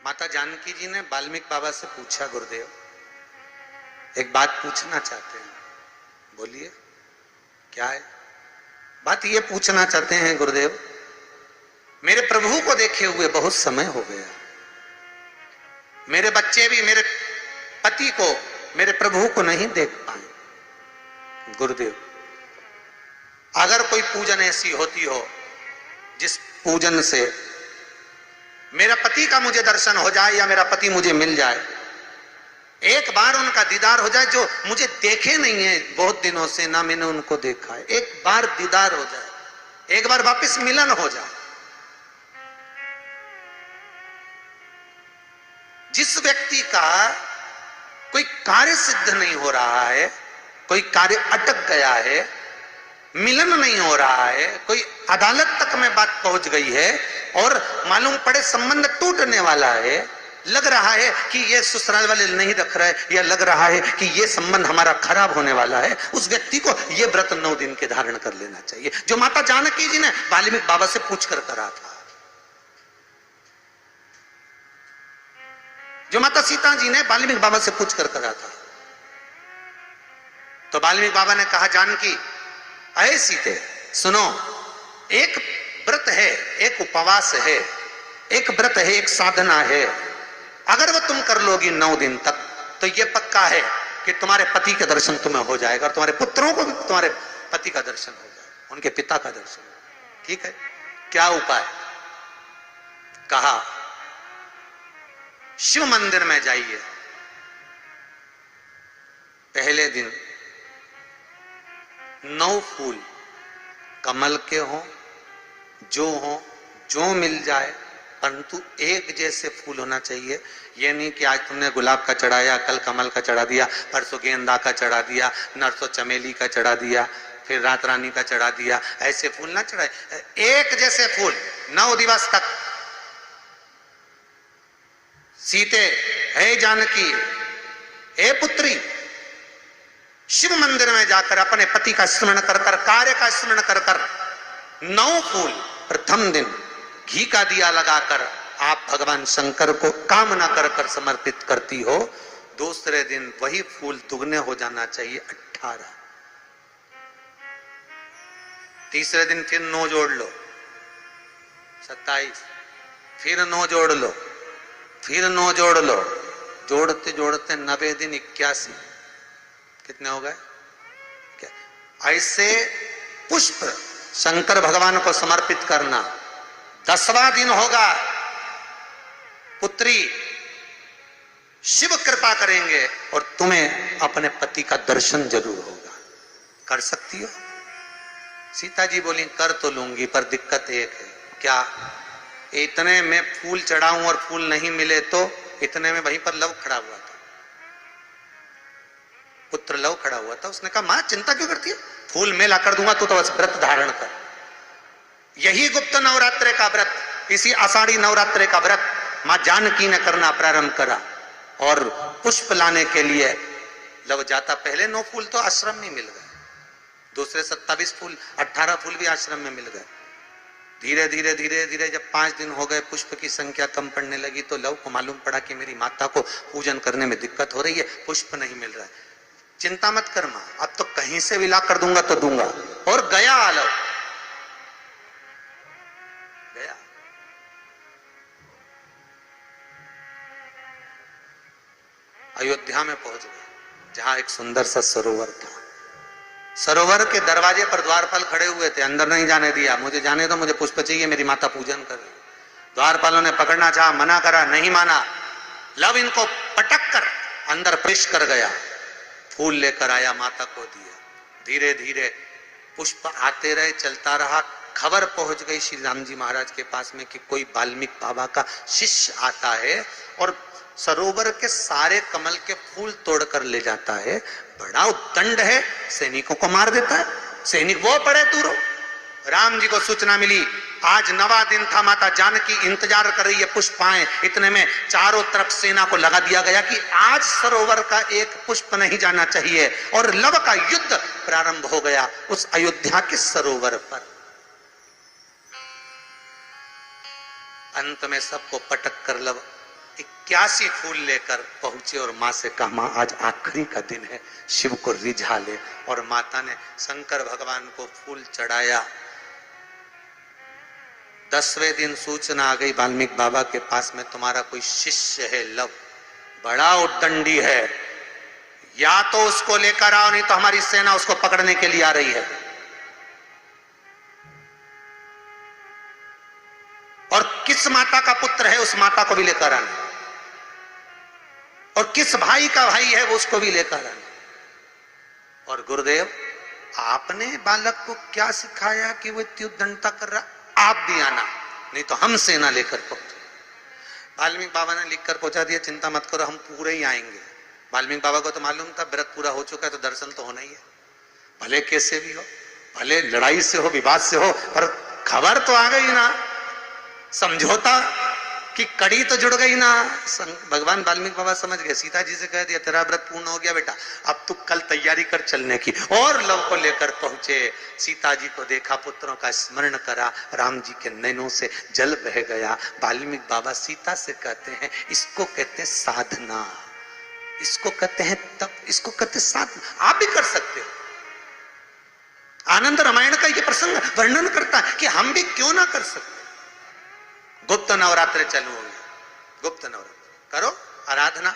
माता जानकी जी ने वाल्मीकि बाबा से पूछा, गुरुदेव एक बात पूछना चाहते हैं। बोलिए क्या है? बात ये पूछना चाहते हैं गुरुदेव, मेरे प्रभु को देखे हुए बहुत समय हो गया, मेरे बच्चे भी मेरे पति को, मेरे प्रभु को नहीं देख पाए। गुरुदेव अगर कोई पूजन ऐसी होती हो जिस पूजन से मेरा पति का मुझे दर्शन हो जाए या मेरा पति मुझे मिल जाए, एक बार उनका दीदार हो जाए, जो मुझे देखे नहीं है बहुत दिनों से, ना मैंने उनको देखा है, एक बार दीदार हो जाए, एक बार वापस मिलन हो जाए। जिस व्यक्ति का कोई कार्य सिद्ध नहीं हो रहा है, कोई कार्य अटक गया है, मिलन नहीं हो रहा है, कोई अदालत तक में बात पहुंच गई है और मालूम पड़े संबंध टूटने वाला है, लग रहा है कि ये ससुराल वाले नहीं रख रहे, या लग रहा है कि ये संबंध हमारा खराब होने वाला है, उस व्यक्ति को ये व्रत 9 दिन के धारण कर लेना चाहिए, जो माता जानकी जी ने वाल्मीकि बाबा से पूछकर करा था, जो माता सीता जी ने वाल्मीकि बाबा से पूछकर करा था। तो वाल्मीकि बाबा ने कहा, जानकी अये सीते सुनो, एक व्रत है, एक उपवास है, एक व्रत है, एक साधना है, अगर वो तुम कर लोगी 9 दिन तक तो ये पक्का है कि तुम्हारे पति का दर्शन तुम्हें हो जाएगा और तुम्हारे पुत्रों को भी तुम्हारे पति का दर्शन हो जाएगा, उनके पिता का दर्शन। ठीक है, क्या उपाय? कहा शिव मंदिर में जाइए, पहले दिन 9 फूल कमल के हों, जो मिल जाए, परंतु एक जैसे फूल होना चाहिए। ये नहीं कि आज तुमने गुलाब का चढ़ाया, कल कमल का चढ़ा दिया, परसों गेंदा का चढ़ा दिया, नरसों चमेली का चढ़ा दिया, फिर रात रानी का चढ़ा दिया, ऐसे फूल ना चढ़ाए, एक जैसे फूल 9 दिवस तक। सीते हे जानकी, हे पुत्री, शिव मंदिर में जाकर अपने पति का स्मरण कर कर, कार्य का स्मरण कर कर 9 फूल प्रथम दिन घी का दिया लगाकर आप भगवान शंकर को कामना कर कर समर्पित करती हो, दूसरे दिन वही फूल दुगने हो जाना चाहिए 18। तीसरे दिन फिर 9 जोड़ लो 27, फिर 9 जोड़ लो, फिर 9 जोड़ लो, जोड़ते जोड़ते 90 दिन 81, कितने हो गए? ऐसे पुष्प शंकर भगवान को समर्पित करना। 10वां दिन होगा, पुत्री शिव कृपा करेंगे और तुम्हें अपने पति का दर्शन जरूर होगा। कर सकती हो? सीता जी बोली कर तो लूंगी, पर दिक्कत एक है। क्या? इतने में फूल चढ़ाऊं और फूल नहीं मिले तो? इतने में वहीं पर लव खड़ा हुआ था, पुत्र लव खड़ा हुआ था। उसने कहा मां चिंता क्यों करती है, फूल मैं ला कर दूंगा, तू तो बस व्रत धारण कर। यही गुप्त नवरात्रे का व्रत, इसी आषाढ़ी नवरात्रे का व्रत मां जानकी ने करना प्रारंभ करा और पुष्प लाने के लिए लव जाता। पहले 9 फूल तो आश्रम में मिल गए, दूसरे 27 फूल, 18 फूल भी आश्रम में मिल गए। धीरे धीरे धीरे धीरे जब 5 दिन हो गए, पुष्प की संख्या कम पड़ने लगी, तो लव को मालूम पड़ा कि मेरी माता को पूजन करने में दिक्कत हो रही है, पुष्प नहीं मिल रहा है। चिंता मत कर मां, अब तो कहीं से भी ला कर दूंगा तो दूंगा। और गया लव, गया। अयोध्या में पहुंच गए, जहां एक सुंदर सा सरोवर था। सरोवर के दरवाजे पर द्वारपाल खड़े हुए थे, अंदर नहीं जाने दिया। मुझे जाने दो, मुझे पुष्प चाहिए, मेरी माता पूजन कर रही। द्वारपालों ने पकड़ना चाहा, मना करा, नहीं माना। लव इनको पटक कर अंदर प्रवेश कर गया, फूल लेकर आया, माता को दिया। धीरे धीरे पुष्प आते रहे, चलता रहा। खबर पहुंच गई श्री राम जी महाराज के पास में कि कोई वाल्मीकि बाबा का शिष्य आता है और सरोवर के सारे कमल के फूल तोड़कर ले जाता है। बड़ा उद्दंड है, सैनिकों को मार देता है। सैनिक वो पड़े दूरों। राम जी को सूचना मिली, आज 9वां दिन था, माता जानकी इंतजार कर रही है पुष्प आए। इतने में चारों तरफ सेना को लगा दिया गया कि आज सरोवर का एक पुष्प नहीं जाना चाहिए, और लव का युद्ध प्रारंभ हो गया उस अयोध्या के सरोवर पर। अंत में सबको पटक कर लव 81 फूल लेकर पहुंचे और मां से कहा, मां आज आखिरी का दिन है, शिव को रिझा ले। और माता ने शंकर भगवान को फूल चढ़ाया। 10वें दिन सूचना आ गई वाल्मीकि बाबा के पास में, तुम्हारा कोई शिष्य है लव, बड़ा उद्दंडी है, या तो उसको लेकर आओ नहीं तो हमारी सेना उसको पकड़ने के लिए आ रही है। और किस माता का पुत्र है उस माता को भी लेकर आना, और किस भाई का भाई है वो उसको भी लेकर आना। और गुरुदेव आपने बालक को क्या सिखाया कि वो इतनी उद्दंडता कर रहा, आप भी आना नहीं तो हम सेना लेकर पहुंचे। वाल्मीकि बाबा ने लिखकर पहुंचा दिया, चिंता मत करो हम पूरे ही आएंगे। वाल्मीकि बाबा को तो मालूम था व्रत पूरा हो चुका है तो दर्शन तो होना ही है, भले कैसे भी हो, भले लड़ाई से हो, विवाद से हो, पर खबर तो आ गई ना, समझौता की कड़ी तो जुड़ गई ना। भगवान वाल्मीकि बाबा समझ गए, सीता जी से कह दिया तेरा व्रत पूर्ण हो गया बेटा, अब तू कल तैयारी कर चलने की। और लव को लेकर पहुंचे, सीता जी को देखा, पुत्रों का स्मरण करा, राम जी के नैनों से जल बह गया। वाल्मीकि बाबा सीता से कहते हैं, इसको कहते हैं साधना, इसको कहते हैं तप, इसको कहते हैं साधना। आप भी कर सकते हो। आनंद रामायण का यह प्रसंग वर्णन करता है कि हम भी क्यों ना कर सकते। गुप्त नवरात्र चालू हो गया, गुप्त नवरात्र करो, आराधना,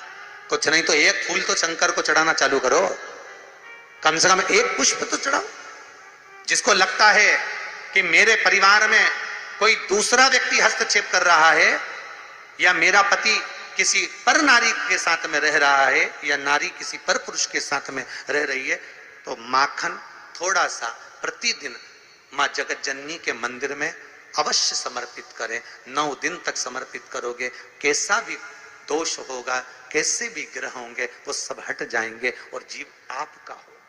कुछ नहीं तो एक फूल तो शंकर को चढ़ाना चालू करो, कम से कम एक पुष्प तो चढ़ाओ। जिसको लगता है कि मेरे परिवार में कोई दूसरा व्यक्ति हस्तक्षेप कर रहा है, या मेरा पति किसी पर नारी के साथ में रह रहा है, या नारी किसी पर पुरुष के साथ में रह रही है, तो माखन थोड़ा सा प्रतिदिन मां जगत जननी के मंदिर में अवश्य समर्पित करें। 9 दिन तक समर्पित करोगे, कैसा भी दोष होगा, कैसे भी ग्रह होंगे, वो सब हट जाएंगे और जीव आपका होगा।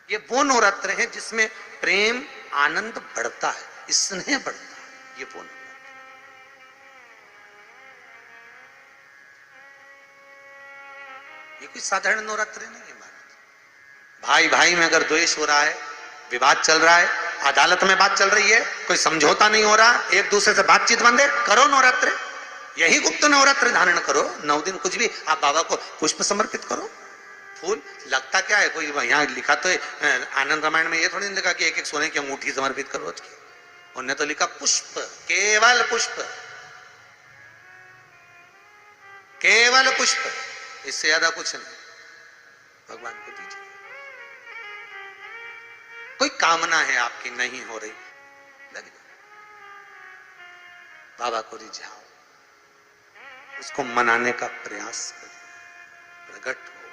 ये वो नवरात्र है जिसमें प्रेम आनंद बढ़ता है, स्नेह बढ़ता है, ये वो नवरात्र। ये कोई साधारण नवरात्र नहीं है। भाई भाई में अगर द्वेष हो रहा है, विवाद चल रहा है, अदालत में बात चल रही है, कोई समझौता नहीं हो रहा, एक दूसरे से बातचीत बंद है, करो नवरात्र, यही गुप्त नवरात्र धारण करो। 9 दिन कुछ भी, आप बाबा को पुष्प समर्पित करो, फूल। लगता क्या है, कोई यहाँ लिखा तो आनंद रामायण में ये थोड़ी नहीं लिखा कि एक एक सोने की अंगूठी समर्पित करो उसकी, उन्होंने तो लिखा पुष्प, केवल पुष्प, केवल पुष्प, इससे ज्यादा कुछ नहीं भगवान को दीजिए। कोई कामना है आपकी नहीं हो रही, लग बाबा को रिझाओ, उसको मनाने का प्रयास करो, प्रकट हो।